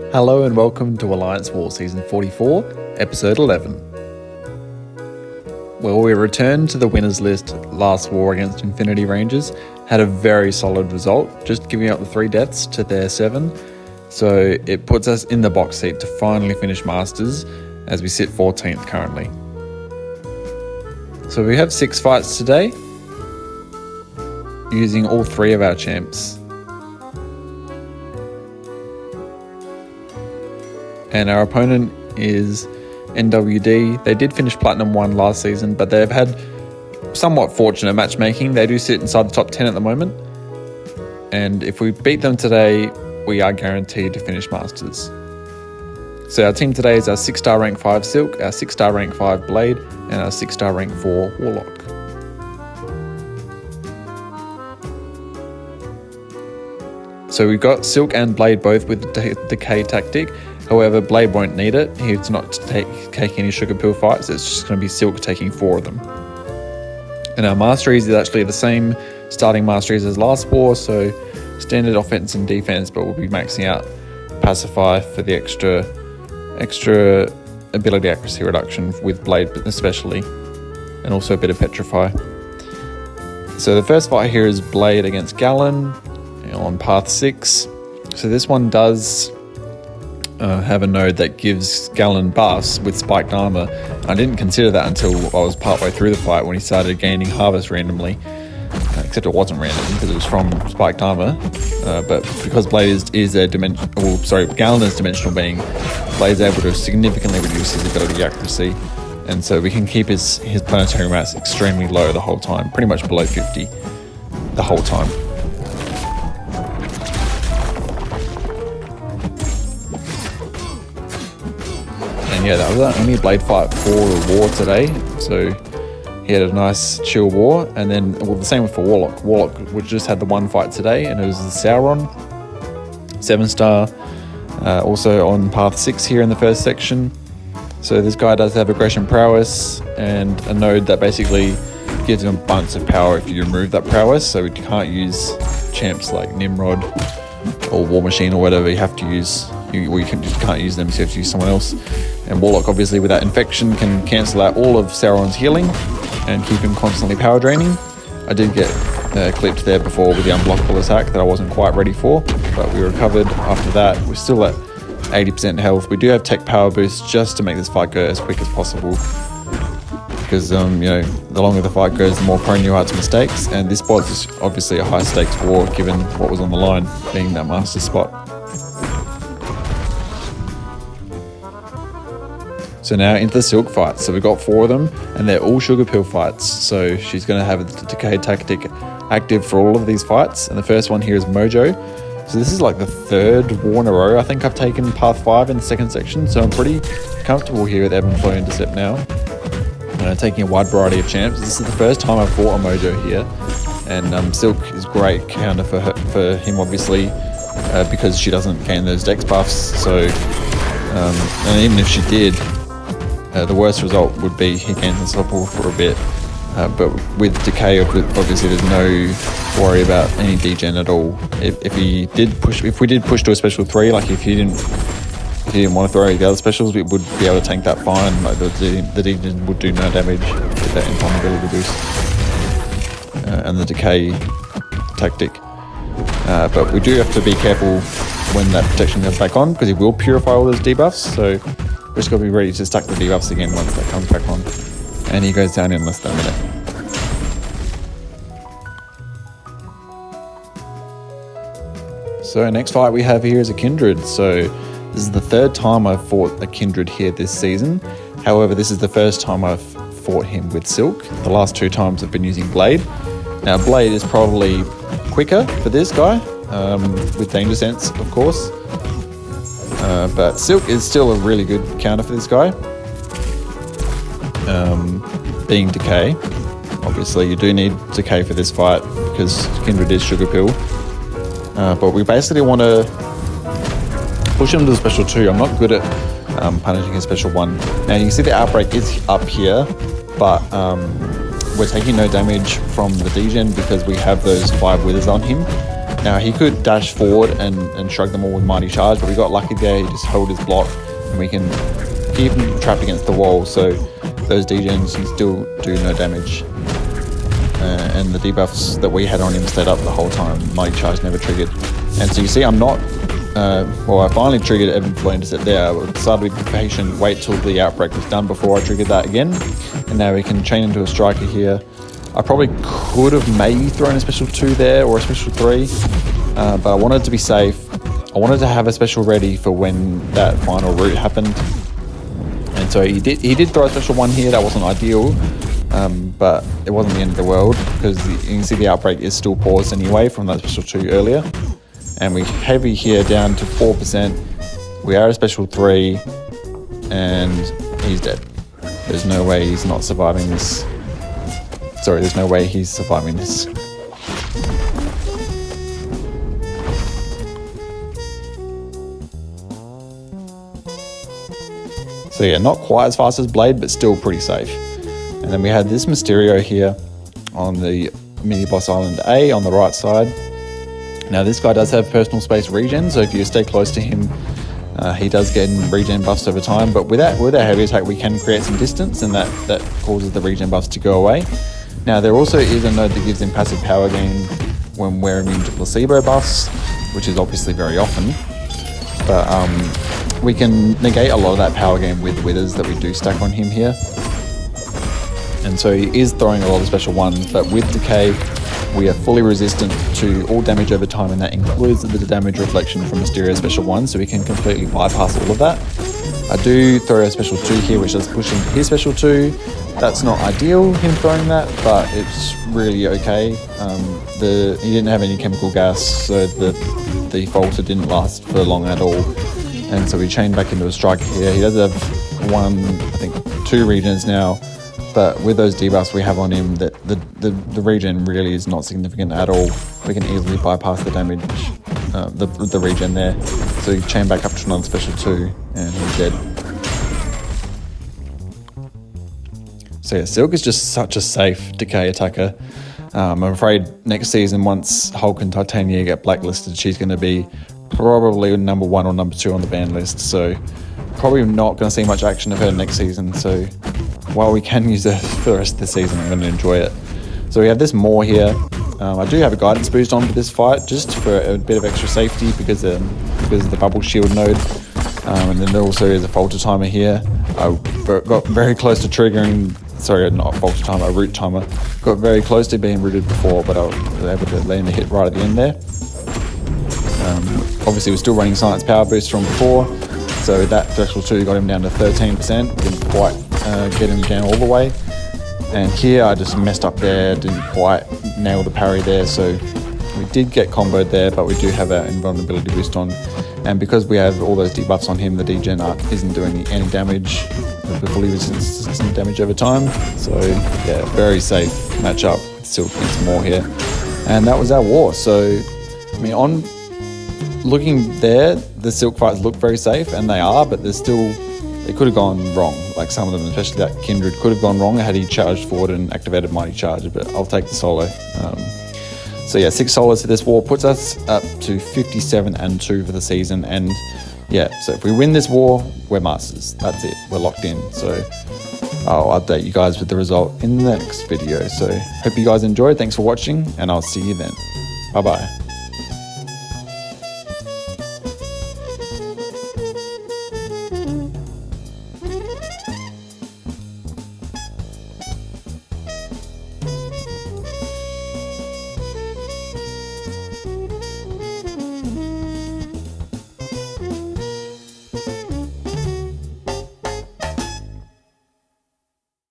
Hello and welcome to Alliance War Season 44, Episode 11. Well, we returned to the winners list last war against Infinity Rangers, had a very solid result, just giving up the 3 deaths to their 7, so it puts us in the box seat to finally finish Masters, as we sit 14th currently. So we have 6 fights today, using all 3 of our champs. And our opponent is NWD. They did finish Platinum 1 last season, but they've had somewhat fortunate matchmaking. They do sit inside the top 10 at the moment. And if we beat them today, we are guaranteed to finish Masters. So our team today is our 6-star rank 5 Silk, our 6-star rank 5 Blade, and our 6-star rank 4 Warlock. So we've got Silk and Blade both with the Decay tactic. However, Blade won't need it. He's not taking any sugar pill fights. It's just going to be Silk taking 4 of them. And our masteries is actually the same starting masteries as last war, so standard offense and defense, but we'll be maxing out Pacify for the extra ability accuracy reduction with Blade especially, and also a bit of Petrify. So the first fight here is Blade against Galan on path 6. So this one does have a node that gives Galan buffs with spiked armor. I didn't consider that until I was partway through the fight when he started gaining harvest randomly, except it wasn't random because it was from spiked armor. But because Blade is a Galan is dimensional being, Blade's able to significantly reduce his ability accuracy, and so we can keep his planetary mass extremely low the whole time, pretty much below 50 the whole time. And yeah, that was our only Blade fight for the war today, so he had a nice chill war. And then, well, the same for Warlock. Warlock just had the 1 fight today, and it was the Sauron, 7-star, also on path 6 here in the first section. So this guy does have aggression prowess and a node that basically gives him a bunch of power if you remove that prowess, so we can't use champs like Nimrod or War Machine or whatever. You have to use, just can't use them, so you have to use someone else. And Warlock, obviously, with that infection, can cancel out all of Sauron's healing and keep him constantly power draining. I did get clipped there before with the unblockable attack that I wasn't quite ready for, but we recovered after that. We're still at 80% health. We do have tech power boost just to make this fight go as quick as possible, because the longer the fight goes, the more prone you are to mistakes, and this spot is obviously a high stakes war given what was on the line, being that master spot. So now into the Silk fights. So we've got 4 of them, and they're all sugar pill fights. So she's going to have the Decay tactic active for all of these fights. And the first one here is Mojo. So this is like the 3rd war in a row. I think I've taken path 5 in the second section, so I'm pretty comfortable here with Ebony Flow Intercept now. Taking a wide variety of champs. This is the first time I've fought a Mojo here, and Silk is great counter for him, obviously, because she doesn't gain those dex buffs. So, and even if she did, the worst result would be he gains unstoppable for a bit. But with Decay, obviously, there's no worry about any degen at all. If we did push to a special 3, like if he didn't want to throw the other specials, we would be able to tank that fine. Like the degen would do no damage with that invulnerability boost and the Decay tactic. But we do have to be careful when that protection comes back on, because it will purify all those debuffs. So we're just got to be ready to stack the debuffs again once that comes back on. And he goes down in less than a minute. So next fight we have here is a Kindred. So this is the 3rd time I've fought a Kindred here this season. However, this is the first time I've fought him with Silk. The last 2 times I've been using Blade. Now Blade is probably quicker for this guy, with Danger Sense, of course. But Silk is still a really good counter for this guy. Being Decay, obviously you do need Decay for this fight because Kindred is sugar pill. But we basically want to push him to the special 2. I'm not good at punishing his special 1. Now you can see the outbreak is up here, but we're taking no damage from the degen because we have those 5 withers on him. Now he could dash forward and shrug them all with Mighty Charge, but we got lucky there. He just held his block, and we can keep him trapped against the wall, so those degens can still do no damage. And the debuffs that we had on him stayed up the whole time. Mighty Charge never triggered. And so you see I'm not, well, I finally triggered Ebony Flow Intercept there. I decided to be patient, wait till the outbreak was done before I triggered that again. And now we can chain into a striker here. I probably could have maybe thrown a special 2 there or a special 3, but I wanted to be safe. I wanted to have a special ready for when that final route happened. And so he did throw a special 1 here. That wasn't ideal, but it wasn't the end of the world, because you can see the outbreak is still paused anyway from that special 2 earlier. And we heavy here down to 4%. We are a special 3, and he's dead. There's no way he's not surviving this. Sorry, there's no way he's surviving this. So yeah, not quite as fast as Blade, but still pretty safe. And then we had this Mysterio here on the mini boss island A on the right side. Now this guy does have personal space regen, so if you stay close to him, he does get regen buffs over time. But with our heavy attack, we can create some distance, and that causes the regen buffs to go away. Now there also is a node that gives him passive power gain when we're immune to placebo buffs, which is obviously very often. But we can negate a lot of that power gain with withers that we do stack on him here. And so he is throwing a lot of special 1s, but with decay, we are fully resistant to all damage over time, and that includes the damage reflection from Mysterio's special 1, so we can completely bypass all of that. I do throw a special 2 here, which does push into his special 2. That's not ideal, him throwing that, but it's really okay. He didn't have any chemical gas, so the falter didn't last for long at all. And so we chain back into a striker here. He does have 2 regens now, but with those debuffs we have on him, the regen really is not significant at all. We can easily bypass the damage, the regen there. So you chain back up to another special 2, and he's dead. So yeah, Silk is just such a safe decay attacker. I'm afraid next season, once Hulk and Titania get blacklisted, she's going to be probably number 1 or number 2 on the ban list. So probably not going to see much action of her next season. So while we can use her for the rest of the season, I'm going to enjoy it. So we have this Maw here. I do have a guidance boost on for this fight, just for a bit of extra safety because of the bubble shield node. And then there also is a falter timer here. I got very close to triggering. Sorry, not a falter timer, a root timer. Got very close to being rooted before, but I was able to land a hit right at the end there. Obviously, we're still running Science Power Boost from before, so that threshold 2 got him down to 13%. Didn't quite get him down all the way. And here I just messed up there, didn't quite nail the parry there, so we did get comboed there, but we do have our invulnerability boost on. And because we have all those debuffs on him, the degen isn't doing any damage. We're fully resistant damage over time. So yeah, very safe matchup with Silk against Maw here. And that was our war. So, I mean, on looking there, the Silk fights look very safe, and they are, but they could have gone wrong. Like some of them, especially that Kindred, could have gone wrong had he charged forward and activated Mighty Charge, but I'll take the solo. So yeah, 6 solos to this war puts us up to 57-2 for the season, and yeah, so if we win this war, we're masters. That's it, we're locked in. So I'll update you guys with the result in the next video. So hope you guys enjoyed. Thanks for watching, and I'll see you then. Bye bye.